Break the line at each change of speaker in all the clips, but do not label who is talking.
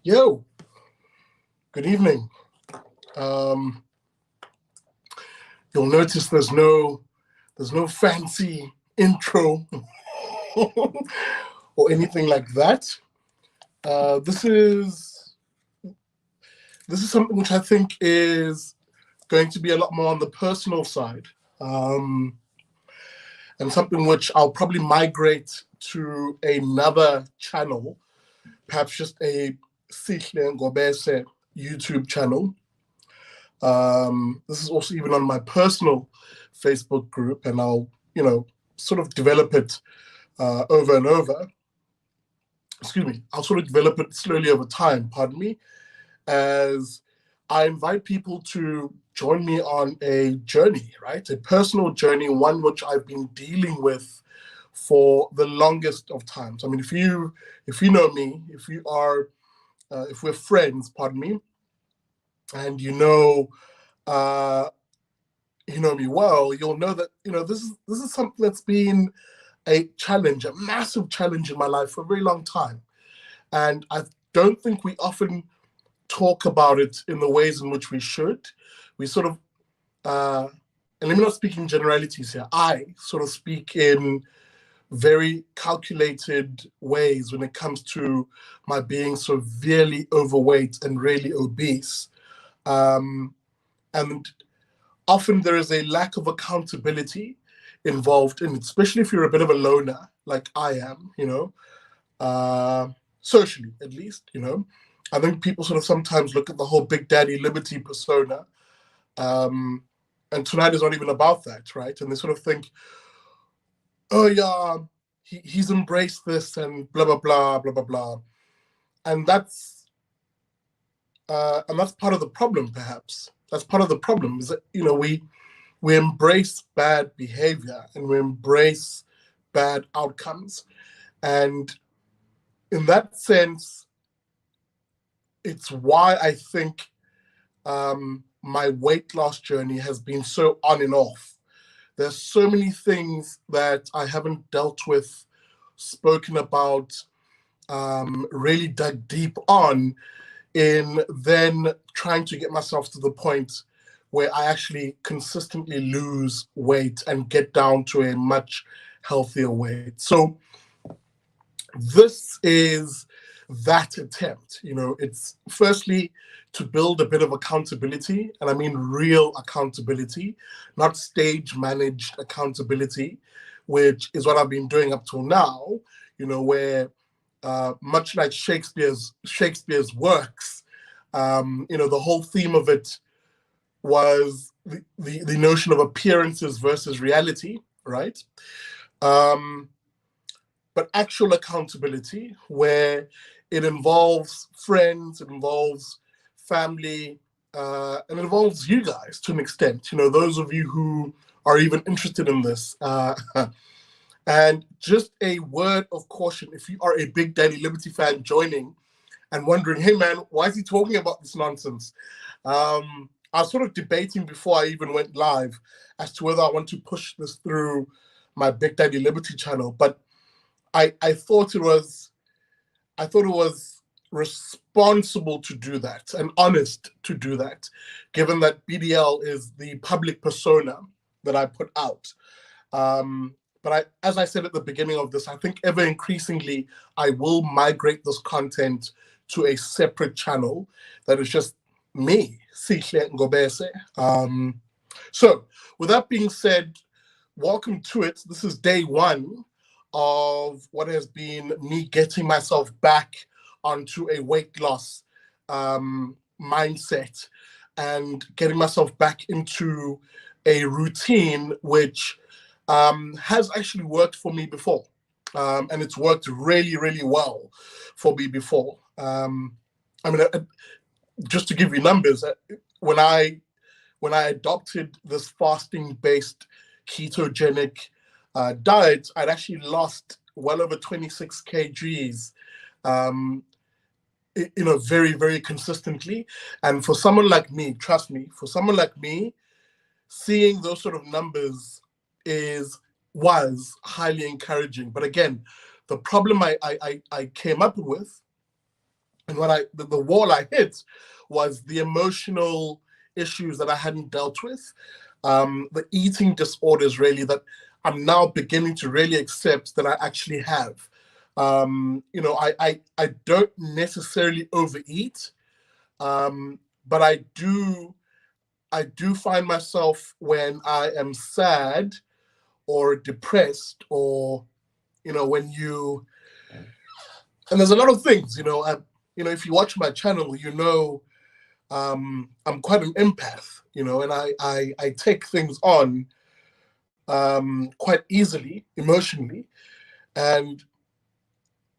Yo, good evening. Um, you'll notice there's no fancy intro or anything like that. This is something which I think is going to be a lot more on the personal side, and something which I'll probably migrate to another channel, perhaps just a Sihle Ngobese YouTube channel. This is also even on my personal Facebook group, and I'll, sort of develop it over and over. Excuse me. I'll sort of develop it slowly over time, pardon me, as I invite people to join me on a journey, right? A personal journey, one which I've been dealing with for the longest of times. I mean, if you know me, if we're friends, pardon me, and you know me well, you'll know that this is something that's been a challenge, a massive challenge in my life for a very long time, and I don't think we often talk about it in the ways in which we should. We sort of, and let me not speak in generalities here. I sort of speak in very calculated ways when it comes to my being severely overweight and really obese. And often there is a lack of accountability involved in it, especially if you're a bit of a loner, like I am, socially at least, I think people sort of sometimes look at the whole Big Daddy Liberty persona, and tonight is not even about that, right? And they sort of think, oh yeah, he's embraced this and blah blah blah blah blah blah, and that's part of the problem. Perhaps that's part of the problem, is that we embrace bad behavior and we embrace bad outcomes, and in that sense, it's why I think my weight loss journey has been so on and off. There's so many things that I haven't dealt with, spoken about, really dug deep on, in then trying to get myself to the point where I actually consistently lose weight and get down to a much healthier weight. So this is that attempt. It's firstly to build a bit of accountability, and I mean real accountability, not stage managed accountability, which is what I've been doing up till now, where much like Shakespeare's works, the whole theme of it was the notion of appearances versus reality, right? But actual accountability, where it involves friends, it involves family, and it involves you guys to an extent, those of you who are even interested in this. And just a word of caution, if you are a Big Daddy Liberty fan joining and wondering, hey man, why is he talking about this nonsense? I was sort of debating before I even went live as to whether I want to push this through my Big Daddy Liberty channel, but I thought it was responsible to do that and honest to do that, given that BDL is the public persona that I put out. But as I said at the beginning of this, I think ever increasingly I will migrate this content to a separate channel that is just me, Sihle Ngobese. So with that being said, welcome to it. This is day one of what has been me getting myself back onto a weight loss mindset and getting myself back into a routine which has actually worked for me before. And it's worked really, really well for me before. Just to give you numbers, when I adopted this fasting-based ketogenic diet, I'd actually lost well over 26 kgs, very, very consistently. And for someone like me, trust me, seeing those sort of numbers was highly encouraging. But again, the problem I came up with And when the wall I hit was the emotional issues that I hadn't dealt with, the eating disorders really that I'm now beginning to really accept that I actually have. I don't necessarily overeat, but I do find myself when I am sad or depressed, or when and there's a lot of things, if you watch my channel, I'm quite an empath, and I take things on quite easily emotionally, and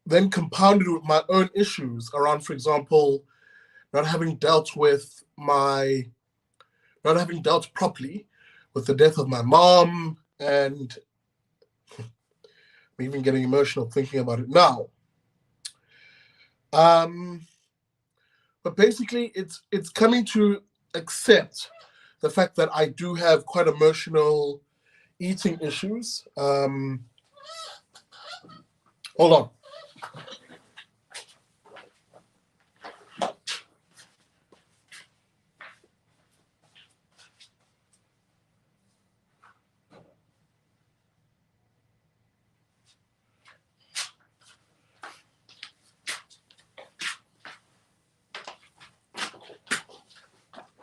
then compounded with my own issues around, for example, not having dealt properly with the death of my mom, and I'm even getting emotional thinking about it now. But basically, it's coming to accept the fact that I do have quite emotional eating issues. Hold on.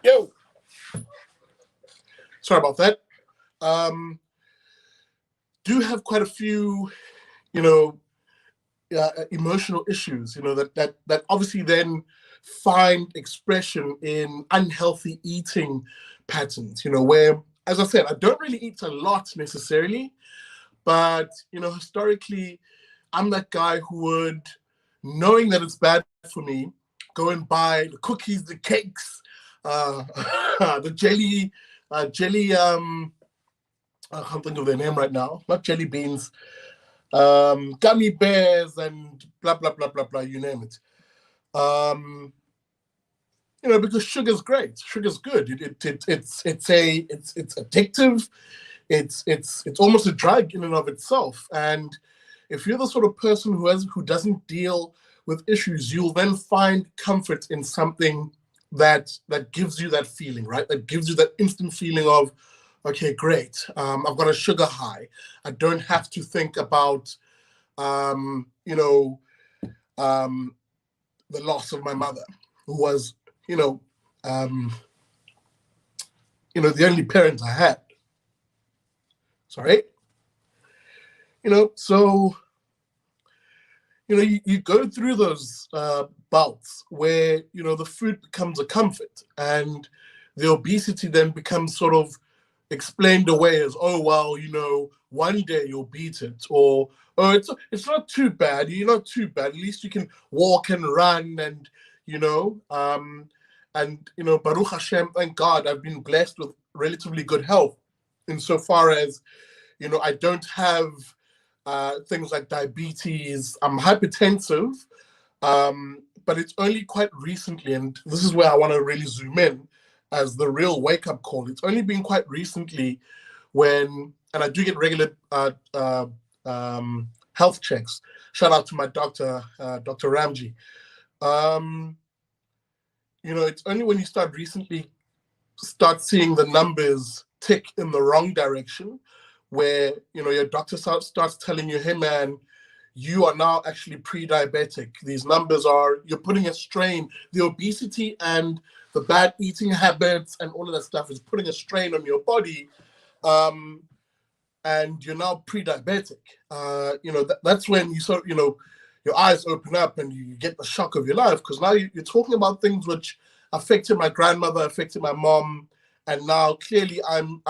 Yo, sorry about that. Do have quite a few, emotional issues, that obviously then find expression in unhealthy eating patterns, where, as I said, I don't really eat a lot necessarily, but, historically, I'm that guy who would, knowing that it's bad for me, go and buy the cookies, the cakes, the jelly, I can't think of their name right now, not jelly beans, gummy bears, and blah, blah, blah, blah, blah, you name it. Because sugar's great. Sugar's good. It's addictive. It's almost a drug in and of itself. And if you're the sort of person who doesn't deal with issues, you'll then find comfort in something that gives you that feeling, right? That gives you that instant feeling of, okay, great. I've got a sugar high. I don't have to think about, the loss of my mother, who was, the only parent I had. Sorry. So, you go through those bouts where, the food becomes a comfort, and the obesity then becomes sort of explained away as, oh, well, one day you'll beat it, or, oh, it's not too bad. You're not too bad. At least you can walk and run, and, Baruch Hashem, thank God, I've been blessed with relatively good health insofar as, I don't have things like diabetes. I'm hypertensive, but it's only quite recently, and this is where I want to really zoom in as the real wake-up call. It's only been quite recently and I do get regular health checks. Shout out to my doctor, Dr. Ramji. It's only when you start seeing the numbers tick in the wrong direction, where your doctor starts telling you, hey man, you are now actually pre-diabetic. These numbers you're putting a strain. The obesity and the bad eating habits and all of that stuff is putting a strain on your body, and you're now pre-diabetic. That's when you your eyes open up and you get the shock of your life, because now you're talking about things which affected my grandmother, affected my mom, and now clearly I'm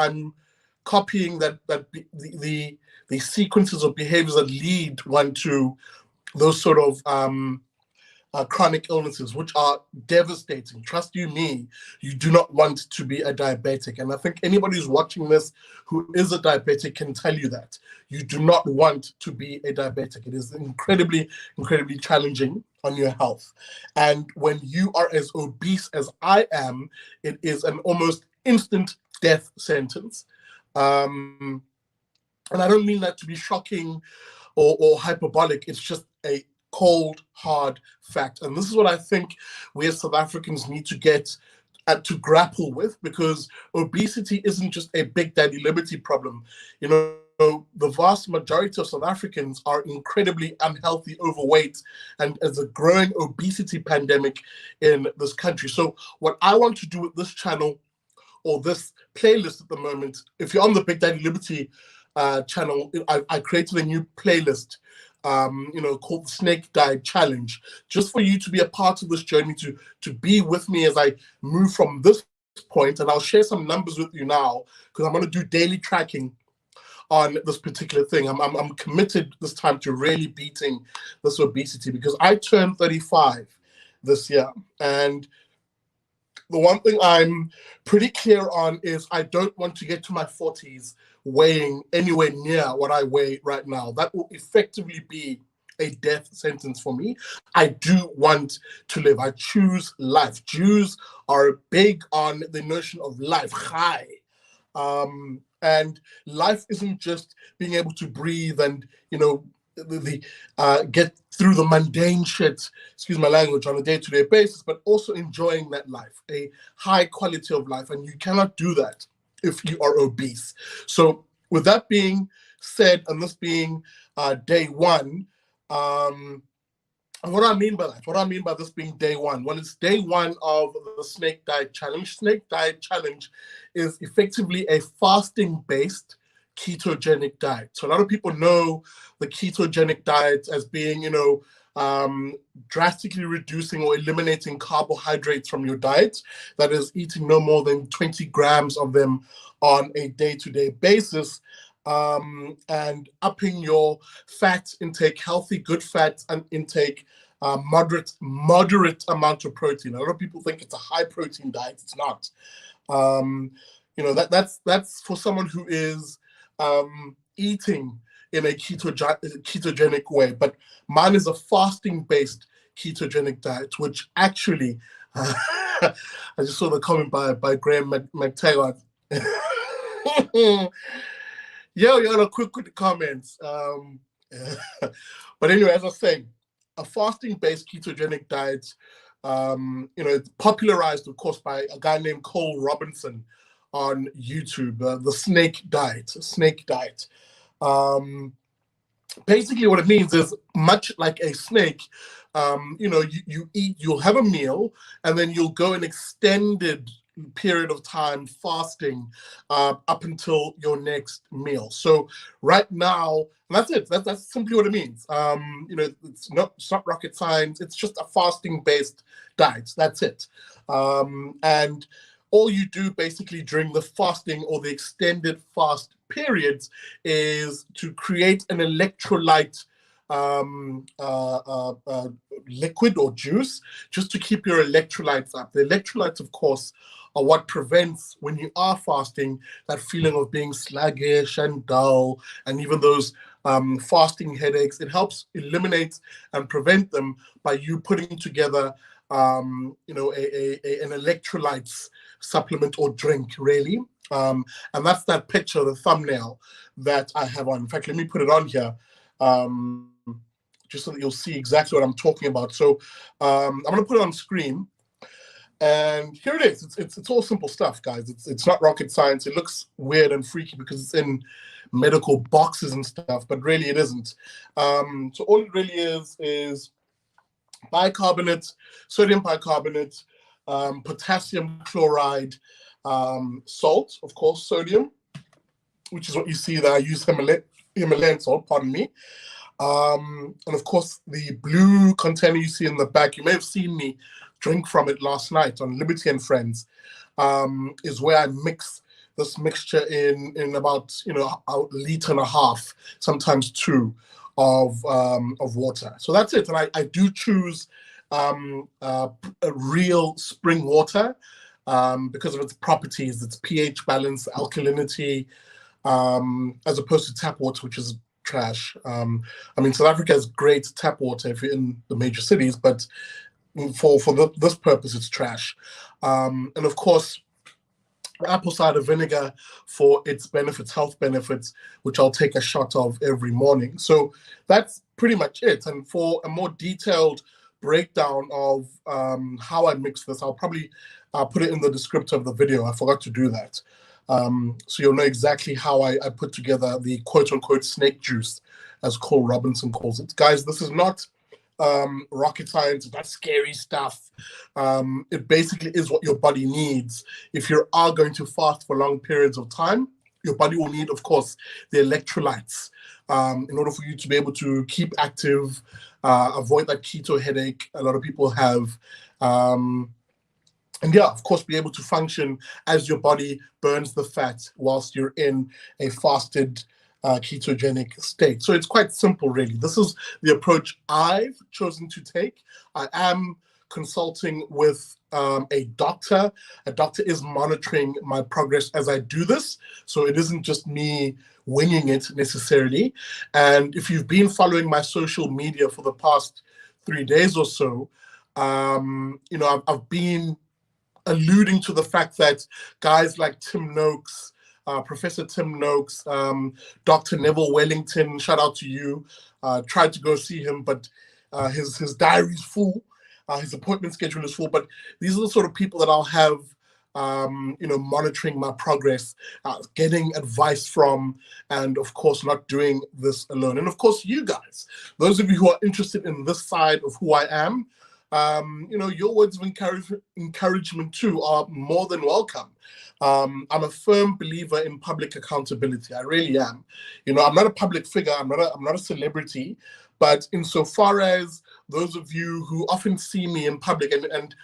copying the sequences of behaviors that lead one to those sort of chronic illnesses, which are devastating. Trust you me, you do not want to be a diabetic. And I think anybody who's watching this who is a diabetic can tell you that. You do not want to be a diabetic. It is incredibly, incredibly challenging on your health. And when you are as obese as I am, it is an almost instant death sentence. And I don't mean that to be shocking or hyperbolic. It's just cold, hard fact. And this is what I think we as South Africans need to get to grapple with, because obesity isn't just a big daddy liberty problem. You know, the vast majority of South Africans are incredibly unhealthy, overweight, and there's a growing obesity pandemic in this country. So what I want to do with this channel, or this playlist at the moment, if you're on the Big Daddy Liberty channel, I created a new playlist, you know, called the Snake Diet Challenge, just for you to be a part of this journey, to be with me as I move from this point. And I'll share some numbers with you now, because I'm going to do daily tracking on this particular thing. I'm committed this time to really beating this obesity, because I turned 35 this year, and the one thing I'm pretty clear on is I don't want to get to my 40s weighing anywhere near what I weigh right now. That will effectively be a death sentence for me. I do want to live. I choose life. Jews are big on the notion of life, chai. And life isn't just being able to breathe and, you know, get through the mundane shit, excuse my language, on a day-to-day basis, but also enjoying that life, a high quality of life. And you cannot do that if you are obese. So with that being said, and this being day one, and what do I mean by that? What do I mean by this being day one? Well, it's day one of the Snake Diet Challenge. Snake Diet Challenge is effectively a fasting-based ketogenic diet. So a lot of people know the ketogenic diet as being, you know, drastically reducing or eliminating carbohydrates from your diet. That is, eating no more than 20 grams of them on a day-to-day basis. And upping your fat intake, healthy, good fat and intake, moderate amount of protein. A lot of people think it's a high protein diet. It's not. You know, that's for someone who is eating in a ketogenic way. But mine is a fasting-based ketogenic diet, which actually, I just saw the comment by Graham McTaggart. Yo, you're quick with the comments. But anyway, as I was saying, a fasting-based ketogenic diet, you know, popularized, of course, by a guy named Cole Robinson on YouTube, the Snake Diet. Basically, what it means is, much like a snake, you know, you eat, you'll have a meal, and then you'll go an extended period of time fasting up until your next meal. So right now, that's it. That's simply what it means. You know, it's not rocket science. It's just a fasting-based diet. That's it. And all you do basically during the fasting or the extended fast periods is to create an electrolyte liquid or juice, just to keep your electrolytes up. The electrolytes, of course, are what prevents, when you are fasting, that feeling of being sluggish and dull, and even those fasting headaches. It helps eliminate and prevent them by you putting together you know, an electrolytes supplement or drink, really. And that's that picture, the thumbnail that I have on. In fact, let me put it on here, just so that you'll see exactly what I'm talking about. So I'm going to put it on screen. And here it is. It's all simple stuff, guys. It's not rocket science. It looks weird and freaky because it's in medical boxes and stuff, but really it isn't. So all it really is bicarbonate, sodium bicarbonate, potassium chloride, salt, of course, sodium, which is what you see there. I use Himalayan salt, pardon me. And of course, the blue container you see in the back, you may have seen me drink from it last night on Liberty and Friends, is where I mix this mixture in about, you know, a liter and a half, sometimes two, of water. So that's it. And I do choose a real spring water because of its properties, its pH balance, alkalinity, as opposed to tap water, which is trash. I mean, South Africa has great tap water if you're in the major cities, but for this purpose, it's trash. And of course, apple cider vinegar for its benefits, health benefits, which I'll take a shot of every morning. So that's pretty much it. And for a more detailed breakdown of how I mix this, I'll probably put it in the descriptor of the video. I forgot to do that. So you'll know exactly how I put together the quote-unquote snake juice, as Cole Robinson calls it. Guys, this is not rocket science, that's scary stuff. It basically is what your body needs. If you are going to fast for long periods of time, your body will need, of course, the electrolytes in order for you to be able to keep active, avoid that keto headache a lot of people have. And yeah, of course, be able to function as your body burns the fat whilst you're in a fasted ketogenic state. So it's quite simple, really. This is the approach I've chosen to take. I am consulting with a doctor. A doctor is monitoring my progress as I do this. So it isn't just me winging it necessarily. And if you've been following my social media for the past 3 days or so, I've been alluding to the fact that guys like Tim Noakes, Professor Tim Noakes, Dr. Neville Wellington, shout out to you, tried to go see him, but his diary's full, his appointment schedule is full. But these are the sort of people that I'll have, monitoring my progress, getting advice from, and of course not doing this alone. And of course, you guys, those of you who are interested in this side of who I am, your words of encouragement too are more than welcome. I'm a firm believer in public accountability. I really am. I'm not a public figure. I'm not a celebrity. But insofar as those of you who often see me in public and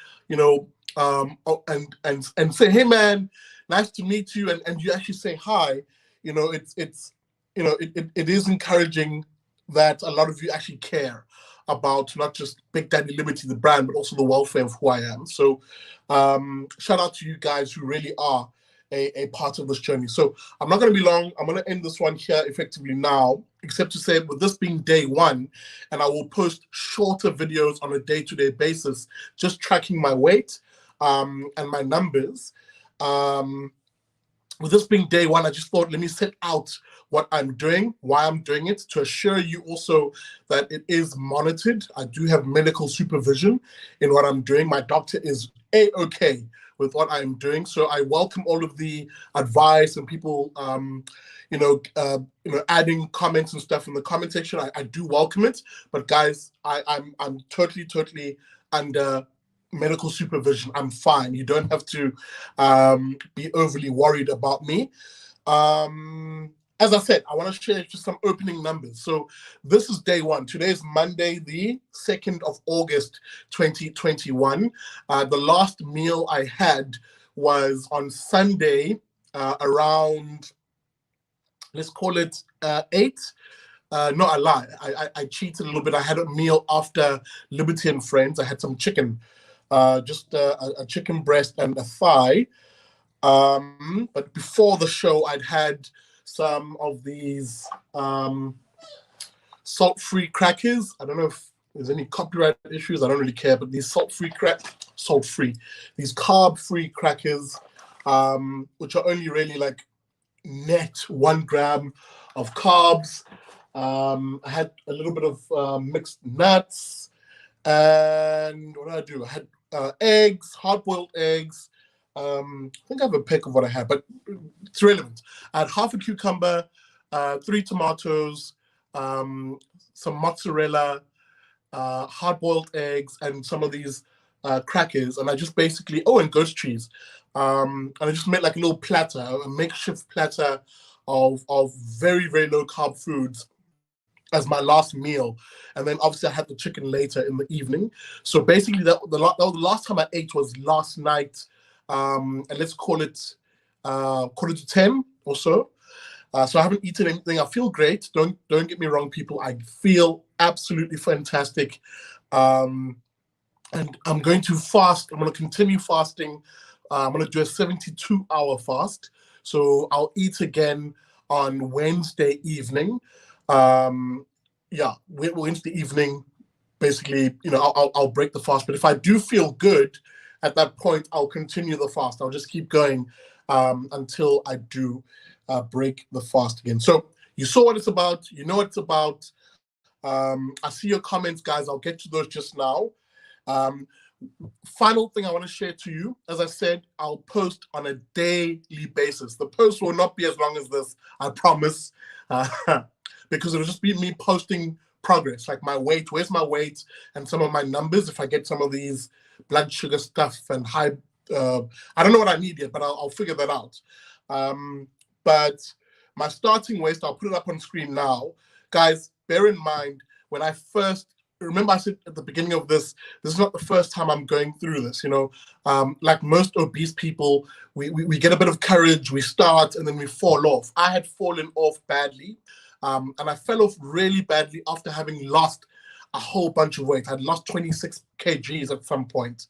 say, hey man, nice to meet you, and you actually say hi, it is encouraging that a lot of you actually care about not just Big Daddy Liberty, the brand, but also the welfare of who I am. So shout out to you guys who really are a part of this journey. So I'm not going to be long. I'm going to end this one here effectively now, except to say with this being day one, and I will post shorter videos on a day-to-day basis, just tracking my weight and my numbers. With this being day one, I just thought, let me set out what I'm doing, why I'm doing it, to assure you also that it is monitored. I do have medical supervision in what I'm doing. My doctor is A-okay with what I'm doing. So I welcome all of the advice and people, adding comments and stuff in the comment section. I do welcome it. But guys, I'm totally under medical supervision. I'm fine. You don't have to be overly worried about me. As I said, I want to share just some opening numbers. So this is day one. Today is Monday, the 2nd of August, 2021. The last meal I had was on Sunday around, let's call it 8. No, I lie. I cheated a little bit. I had a meal after Liberty and Friends. I had some chicken, just a chicken breast and a thigh. But before the show, I'd had some of these salt-free crackers. I don't know if there's any copyright issues. I don't really care, but these these carb-free crackers, which are only really like net 1 gram of carbs. I had a little bit of mixed nuts, and what did I do? I had eggs, hard-boiled eggs. I think I have a pic of what I had, but it's relevant. I had half a cucumber, 3 tomatoes, some mozzarella, hard-boiled eggs, and some of these crackers. And I just basically, and goat cheese. And I just made like a little platter, a makeshift platter of very, very low-carb foods as my last meal. And then obviously I had the chicken later in the evening. So basically the last time I ate was last night, and let's call it quarter to 10 or so. So I haven't eaten anything. I feel great. Don't get me wrong, people. I feel absolutely fantastic. And I'm going to fast. I'm going to continue fasting. I'm going to do a 72-hour fast. So I'll eat again on Wednesday evening. Wednesday evening, basically, I'll break the fast. But if I do feel good at that point, I'll continue the fast. I'll just keep going until I do break the fast again. So you saw what it's about. You know what it's about. I see your comments, guys. I'll get to those just now. Final thing I want to share to you, as I said, I'll post on a daily basis. The post will not be as long as this, I promise, because it'll just be me posting progress, like my weight, where's my weight, and some of my numbers. If I get some of these blood sugar stuff and high, I don't know what I need yet, but I'll figure that out. But my starting weight, I'll put it up on screen now. Guys, bear in mind, when I first, remember I said at the beginning of this is not the first time I'm going through this, you know. Like most obese people, we get a bit of courage, we start, and then we fall off. I had fallen off badly, and I fell off really badly after having lost a whole bunch of weight. I'd lost 26 kgs at some point.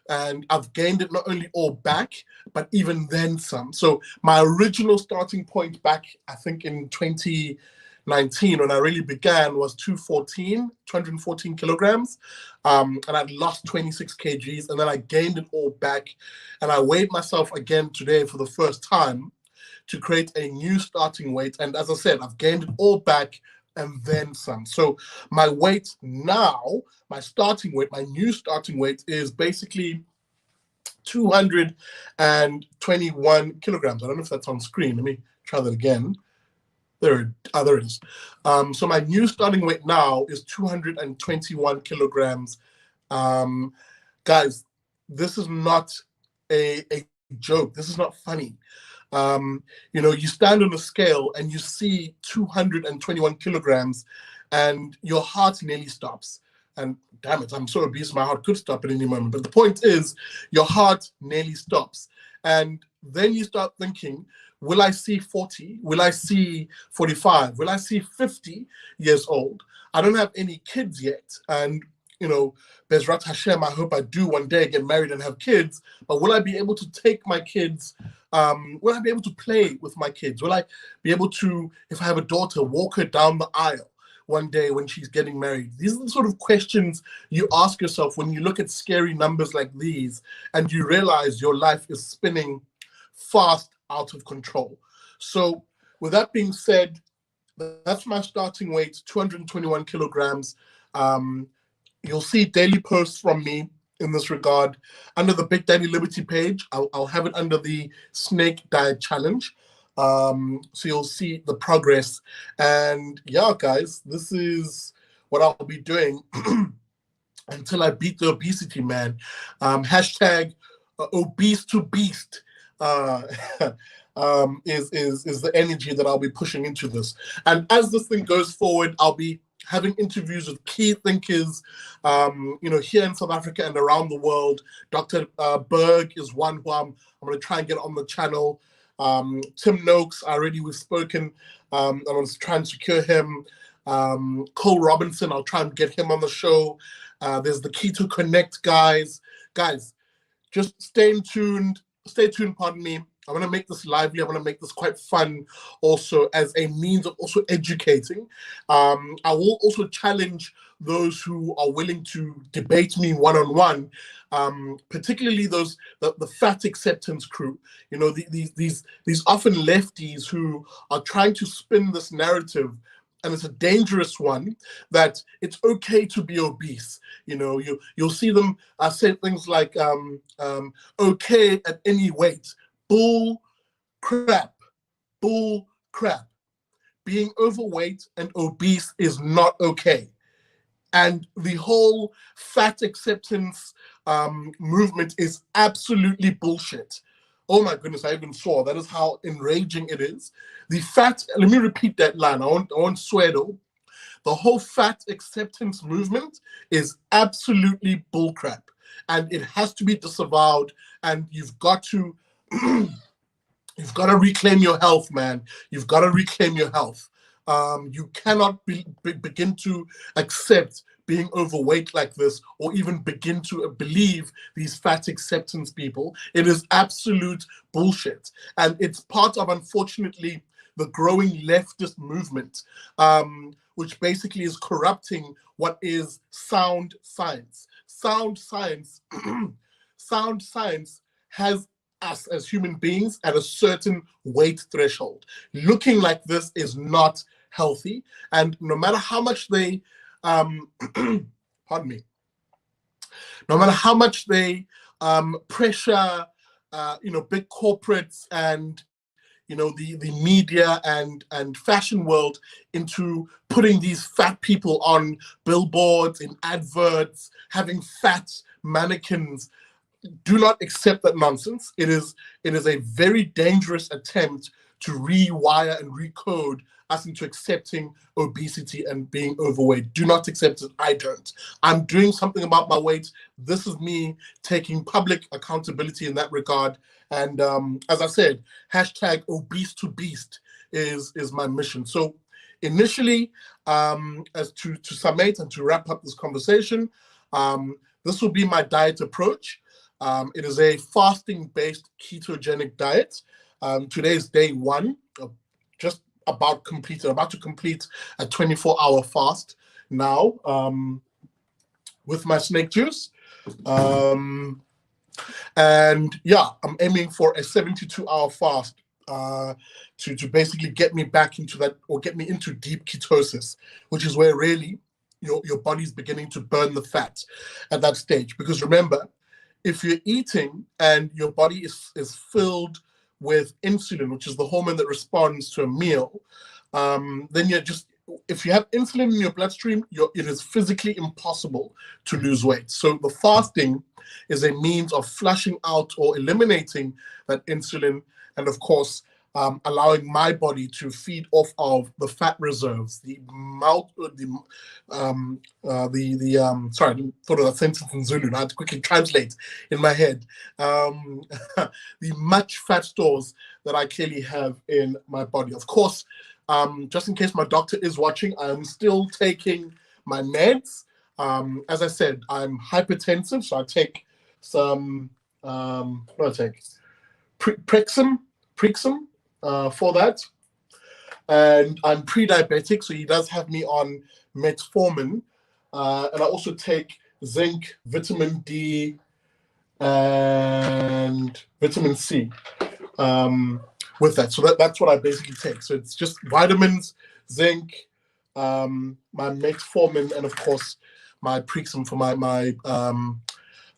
And I've gained it not only all back, but even then some. So my original starting point back, I think in 2019, when I really began, was 214 kilograms. And I'd lost 26 kgs, and then I gained it all back. And I weighed myself again today for the first time to create a new starting weight. And as I said, I've gained it all back and then some. So my weight now, my starting weight, my new starting weight is basically 221 kilograms. I don't know if that's on screen. Let me try that again. There it is. So my new starting weight now is 221 kilograms. Guys, this is not a joke. This is not funny. You know, you stand on a scale and you see 221 kilograms and your heart nearly stops. And damn it, I'm so obese, my heart could stop at any moment. But the point is, your heart nearly stops. And then you start thinking, will I see 40? Will I see 45? Will I see 50 years old? I don't have any kids yet. And, you know, Bezrat Hashem, I hope I do one day get married and have kids. But will I be able to take my kids? Will I be able to play with my kids? Will I be able to, if I have a daughter, walk her down the aisle one day when she's getting married? These are the sort of questions you ask yourself when you look at scary numbers like these and you realize your life is spinning fast out of control. So with that being said, that's my starting weight, 221 kilograms. You'll see daily posts from me in this regard. Under the Big Daddy Liberty page, I'll have it under the Snake Diet Challenge. So you'll see the progress. And yeah, guys, this is what I'll be doing until I beat the obesity, man. Hashtag obese to beast is the energy that I'll be pushing into this. And as this thing goes forward, I'll be having interviews with key thinkers, you know, here in South Africa and around the world. Dr. Berg is one who I'm going to try and get on the channel. Tim Noakes, we've spoken. I'm going to try and secure him. Cole Robinson, I'll try and get him on the show. There's the Keto Connect guys. Guys, just stay tuned, pardon me. I want to make this lively. I want to make this quite fun also as a means of also educating. I will also challenge those who are willing to debate me one-on-one, particularly the fat acceptance crew. You know, these often lefties who are trying to spin this narrative, and it's a dangerous one, that it's okay to be obese. You know, you'll see them say things like, okay at any weight. Bull crap. Being overweight and obese is not okay. And the whole fat acceptance movement is absolutely bullshit. Oh my goodness, I even saw. That is how enraging it is. Let me repeat that line. I won't swear though. The whole fat acceptance movement is absolutely bullcrap. And it has to be disavowed. And you've got to reclaim your health, man. You've got to reclaim your health. You cannot begin to accept being overweight like this, or even begin to believe these fat acceptance people. It is absolute bullshit. And it's part of, unfortunately, the growing leftist movement, which basically is corrupting what is sound science. Sound science has us as human beings at a certain weight threshold. Looking like this is not healthy. And no matter how much they, pardon me, no matter how much they pressure, big corporates and the media and fashion world into putting these fat people on billboards, in adverts, having fat mannequins. Do not accept that nonsense. It is a very dangerous attempt to rewire and recode us into accepting obesity and being overweight. Do not accept it. I don't. I'm doing something about my weight. This is me taking public accountability in that regard. And as I said, hashtag obese to beast is my mission. So initially, as to summate and to wrap up this conversation, this will be my diet approach. It is a fasting-based ketogenic diet. Today is day 1, just about to complete a 24-hour fast now with my snake juice. And yeah, I'm aiming for a 72-hour fast to basically get me back into that, or get me into deep ketosis, which is where really your body's beginning to burn the fat at that stage. Because remember, if you're eating and your body is filled with insulin, which is the hormone that responds to a meal, then if you have insulin in your bloodstream, it is physically impossible to lose weight. So the fasting is a means of flushing out or eliminating that insulin, and of course, allowing my body to feed off of the fat reserves, sorry, I didn't thought of that sentence in Zulu. I had to quickly translate in my head. The much fat stores that I clearly have in my body. Of course, just in case my doctor is watching, I'm still taking my meds. As I said, I'm hypertensive, so I take some, what do I take? Prexum for that. And I'm pre-diabetic, so he does have me on metformin. And I also take zinc, vitamin D, and vitamin C with that. So that's what I basically take. So it's just vitamins, zinc, my metformin, and of course my Prexum for my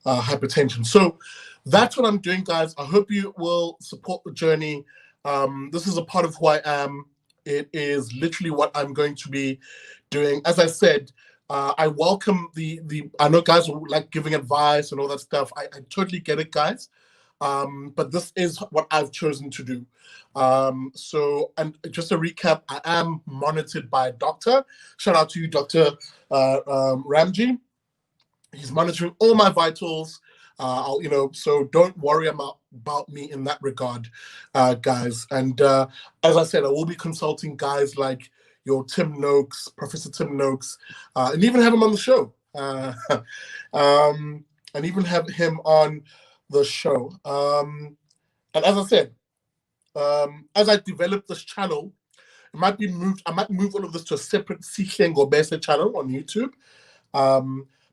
hypertension. So that's what I'm doing, guys. I hope you will support the journey. This is a part of who I am. It is literally what I'm going to be doing. As I said, I welcome I know guys will like giving advice and all that stuff. I totally get it, guys. But this is what I've chosen to do. So, and just a recap, I am monitored by a doctor. Shout out to you, Dr. Ramji. He's monitoring all my vitals. So don't worry about me in that regard, guys. And as I said, I will be consulting guys like your Tim Noakes, Professor Tim Noakes, and even have him on the show. And even have him on the show. And as I said, as I develop this channel, I might move all of this to a separate Sihle Ngobese channel on YouTube.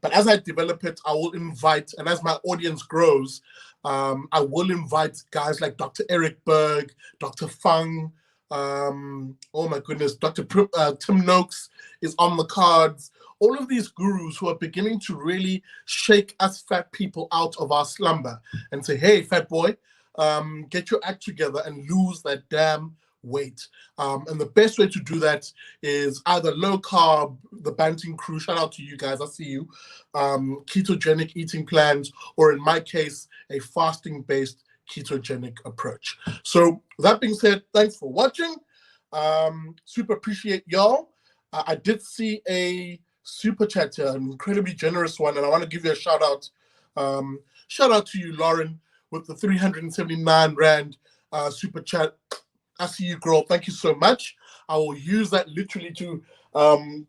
But as I develop it, I will invite, and as my audience grows, I will invite guys like Dr. Eric Berg, Dr. Fung, oh my goodness, Dr. Tim Noakes is on the cards. All of these gurus who are beginning to really shake us fat people out of our slumber and say, hey, fat boy, get your act together and lose that damn weight. And the best way to do that is either low carb, the Debunking crew, shout out to you guys, I see you, ketogenic eating plans, or in my case, a fasting-based ketogenic approach. So that being said, thanks for watching. Super appreciate y'all. I did see a super chat here, an incredibly generous one, and I want to give you a shout out. Shout out to you, Lauren, with the 379 Rand super chat. I see you, girl. Thank you so much. I will use that literally to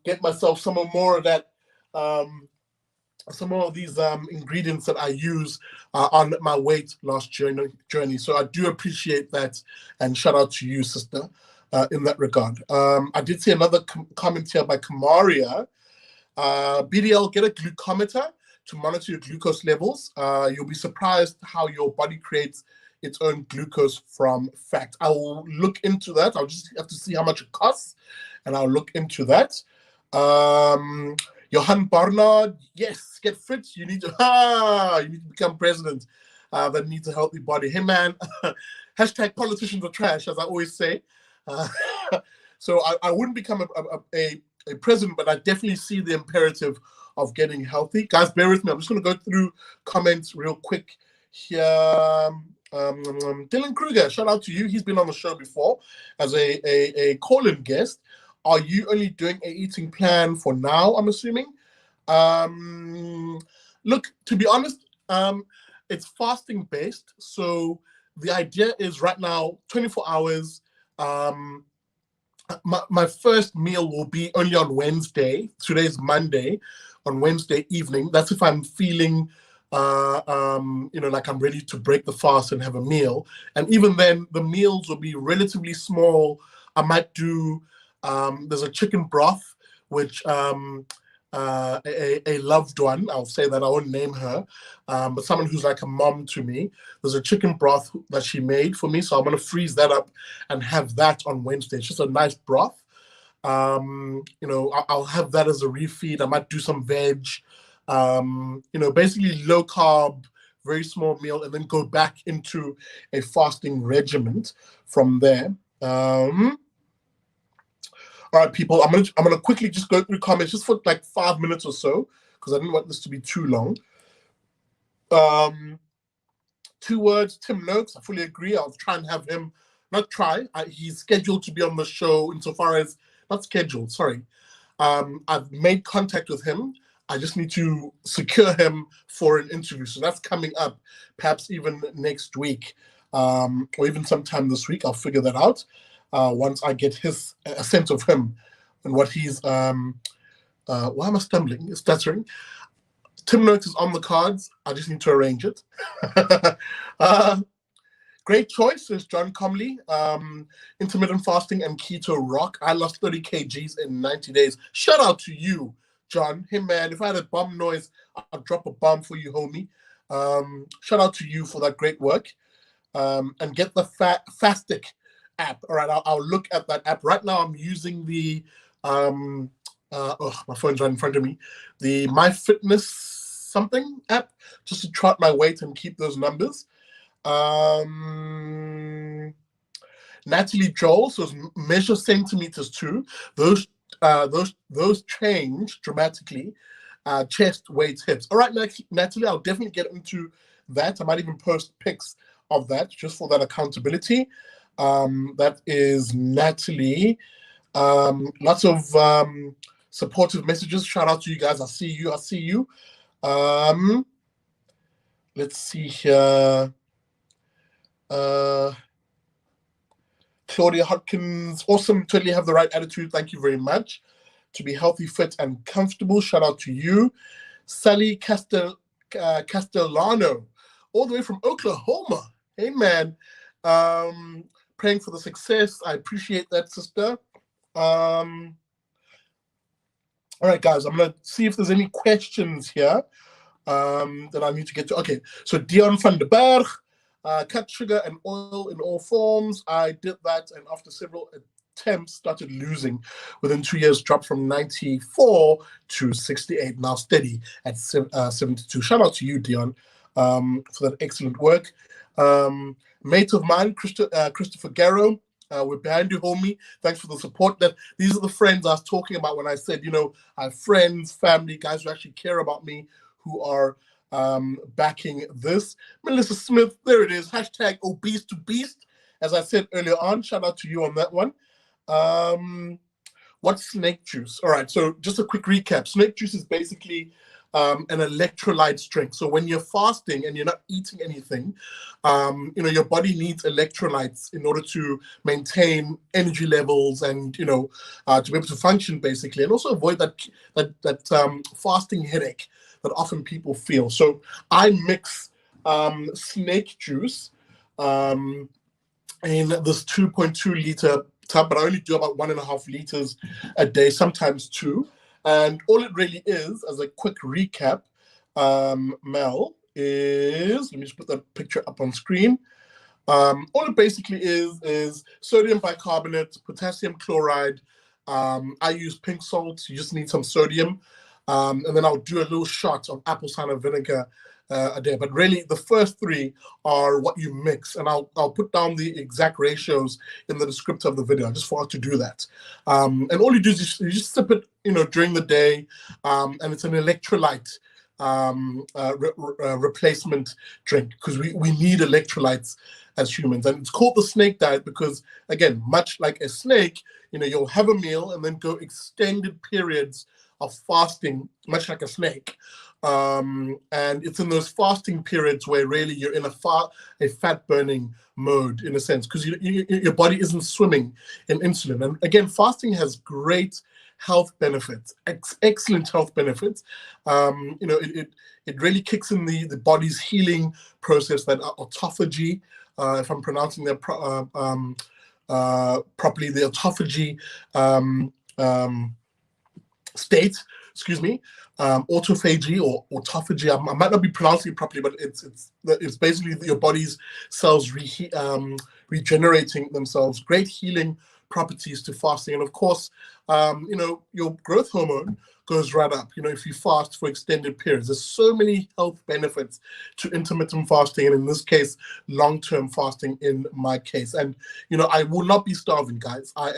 get myself some more of that, some more of these ingredients that I use on my weight loss journey. So I do appreciate that, and shout out to you, sister, in that regard. I did see another comment here by Kamaria. BDL, get a glucometer to monitor your glucose levels. You'll be surprised how your body creates its own glucose from fat. I will look into that. I'll just have to see how much it costs and I'll look into that. Johan Barnard, yes, get fit. You need to become president. That needs a healthy body. Hey man, hashtag politicians are trash, as I always say. So I wouldn't become a president, but I definitely see the imperative of getting healthy. Guys, bear with me. I'm just going to go through comments real quick here. Dylan Kruger, shout out to you. He's been on the show before as a call-in guest. Are you only doing a eating plan for now, I'm assuming? Look, to be honest, it's fasting based. So the idea is right now, 24 hours. My first meal will be only on Wednesday. Today's Monday. On Wednesday evening. That's if I'm feeling, like I'm ready to break the fast and have a meal. And even then, the meals will be relatively small. I might do. There's a chicken broth, which a loved one, I'll say that, I won't name her, but someone who's like a mom to me. There's a chicken broth that she made for me, so I'm going to freeze that up and have that on Wednesday. It's just a nice broth. I'll have that as a refeed. I might do some veg, basically low carb, very small meal, and then go back into a fasting regimen from there. All right, people, I'm gonna quickly just go through comments just for like 5 minutes or so, because I didn't want this to be too long. 2 words, Tim Noakes, I fully agree. I'll try and have him, he's scheduled to be on the show insofar as, not scheduled, sorry. I've made contact with him. I just need to secure him for an interview. So that's coming up, perhaps even next week, or even sometime this week. I'll figure that out once I get a sense of him and what he's. Why am I stumbling? Stuttering. Tim Noakes is on the cards. I just need to arrange it. Great choice, says John Comley. Intermittent fasting and keto rock. I lost 30 kgs in 90 days. Shout out to you, John. Hey, man, if I had a bum noise, I'd drop a bomb for you, homie. Shout out to you for that great work. And get the Fastic app. All right, I'll look at that app. Right now, I'm using the, my phone's right in front of me, the MyFitness something app, just to chart my weight and keep those numbers. Natalie Joel says measure centimeters too. Those change dramatically. Chest, weights, hips. All right, Natalie, I'll definitely get into that. I might even post pics of that just for that accountability. That is Natalie. Lots of supportive messages. Shout out to you guys. I see you. Let's see here. Claudia Hodkins, awesome, totally have the right attitude. Thank you very much. To be healthy, fit, and comfortable. Shout out to you. Sally Castellano, all the way from Oklahoma. Hey, man. Praying for the success. I appreciate that, sister. All right, guys, I'm going to see if there's any questions here that I need to get to. Okay, so Dion van der Berg. Cut sugar and oil in all forms. I did that, and after several attempts, started losing. Within 2 years, dropped from 94 to 68. Now steady at 72. Shout out to you, Dion, for that excellent work. Mate of mine, Christopher Garrow. We're behind you, homie. Thanks for the support. These are the friends I was talking about when I said, I have friends, family, guys who actually care about me, who are backing this. Melissa Smith, there it is. Hashtag obese to beast. As I said earlier on, shout out to you on that one. What's snake juice? All right, so just a quick recap. Snake juice is basically an electrolyte drink. So when you're fasting and you're not eating anything, your body needs electrolytes in order to maintain energy levels and, to be able to function basically, and also avoid that fasting headache that often people feel. So I mix snake juice in this 2.2 liter tub, but I only do about 1.5 liters a day, sometimes 2. And all it really is, as a quick recap, Mel, is, let me just put that picture up on screen. All it basically is sodium bicarbonate, potassium chloride, I use pink salt. You just need some sodium. And then I'll do a little shot of apple cider vinegar a day. But really, the first three are what you mix. And I'll put down the exact ratios in the description of the video. I just forgot to do that. And all you do is you just sip it, during the day. And it's an electrolyte replacement drink, because we need electrolytes as humans. And it's called the snake diet because, again, much like a snake, you'll have a meal and then go extended periods of fasting, much like a snake. And it's in those fasting periods where really you're in a fat burning mode, in a sense, because your body isn't swimming in insulin. And again, fasting has great health benefits, excellent health benefits. It really kicks in the body's healing process, that autophagy, if I'm pronouncing that properly, the autophagy state, autophagy or autophagy. I might not be pronouncing it properly, but it's basically your body's cells regenerating themselves. Great healing properties to fasting. And of course, your growth hormone goes right up, if you fast for extended periods. There's so many health benefits to intermittent fasting, and in this case, long-term fasting in my case. And, I will not be starving, guys. I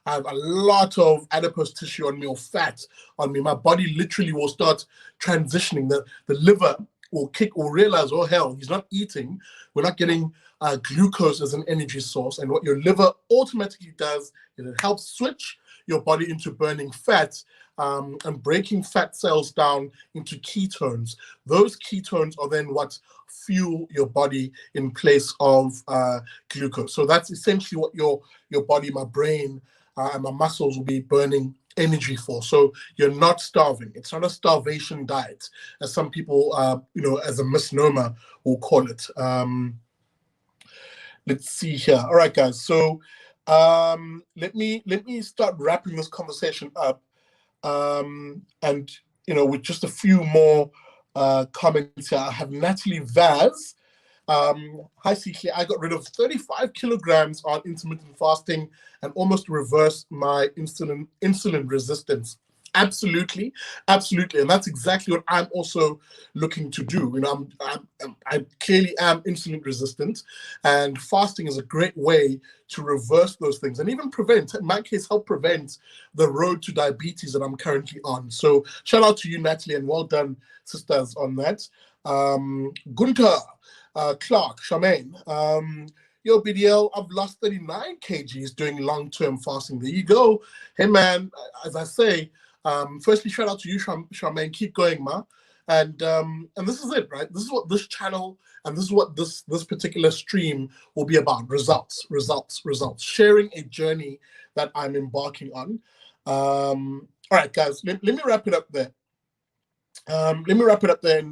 have a lot of adipose tissue on me, or fat on me. My body literally will start transitioning. The liver will realize, oh hell, he's not eating. We're not getting glucose as an energy source. And what your liver automatically does is it helps switch your body into burning fat and breaking fat cells down into ketones. Those ketones are then what fuel your body in place of glucose. So that's essentially what your body, my brain, and my muscles will be burning energy for. So you're not starving. It's not a starvation diet, as some people, as a misnomer will call it. Let's see here. All right, guys. So let me start wrapping this conversation up. And with just a few more comments here. I have Natalie Vaz. Hi, CK. I got rid of 35 kilograms on intermittent fasting and almost reversed my insulin resistance. Absolutely, and that's exactly what I'm also looking to do. I clearly am insulin resistant, and fasting is a great way to reverse those things and even prevent, in my case, help prevent the road to diabetes that I'm currently on. So shout out to you, Natalie, and well done, sisters, on that. Gunter, Clark, Charmaine, yo, BDL, I've lost 39 kgs doing long-term fasting. There you go. Hey, man, as I say, firstly, shout out to you, Charmaine. Keep going, ma. And this is it, right? This is what this channel and this is what this particular stream will be about. Results. Sharing a journey that I'm embarking on. All right, guys, let me wrap it up there. And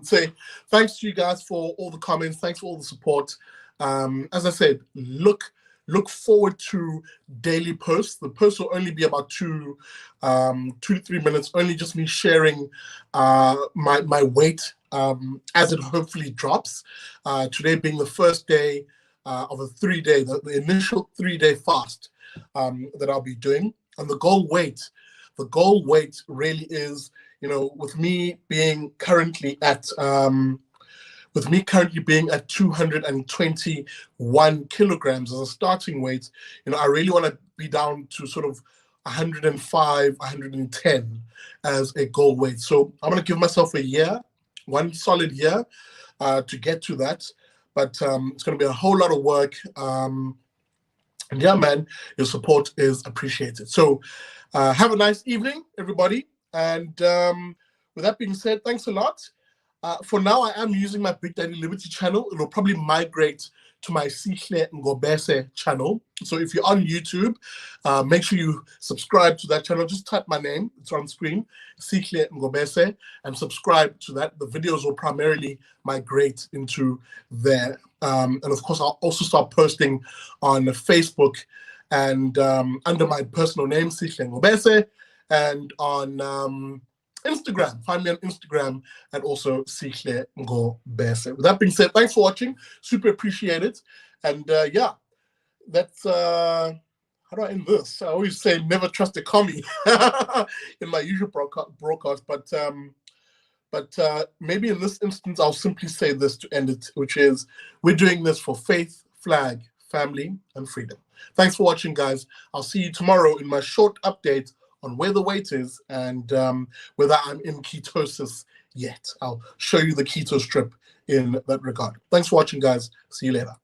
say thanks to you guys for all the comments. Thanks for all the support. As I said, look forward to daily posts. The posts will only be about 2 to 3 minutes, only just me sharing my weight as it hopefully drops. Today being the first day of a 3-day, the initial 3-day fast that I'll be doing. And the goal weight really is, with me being currently at 221 kilograms as a starting weight, I really want to be down to sort of 105, 110 as a goal weight. So I'm going to give myself a year, one solid year to get to that. But it's going to be a whole lot of work. And yeah, man, your support is appreciated. So have a nice evening, everybody. And with that being said, thanks a lot. For now, I am using my Big Daddy Liberty channel. It will probably migrate to my Sihle Ngobese channel. So if you're on YouTube, make sure you subscribe to that channel. Just type my name. It's on screen, Sihle Ngobese, and subscribe to that. The videos will primarily migrate into there. And of course, I'll also start posting on Facebook and under my personal name, Sihle Ngobese, and on Instagram. Find me on Instagram and also Sihle Ngobese. With that being said, thanks for watching. Super appreciate it. And yeah, that's how do I end this? I always say never trust a commie in my usual broadcast, but maybe in this instance, I'll simply say this to end it, which is we're doing this for faith, flag, family, and freedom. Thanks for watching, guys. I'll see you tomorrow in my short update on where the weight is and whether I'm in ketosis yet. I'll show you the keto strip in that regard. Thanks for watching, guys. See you later.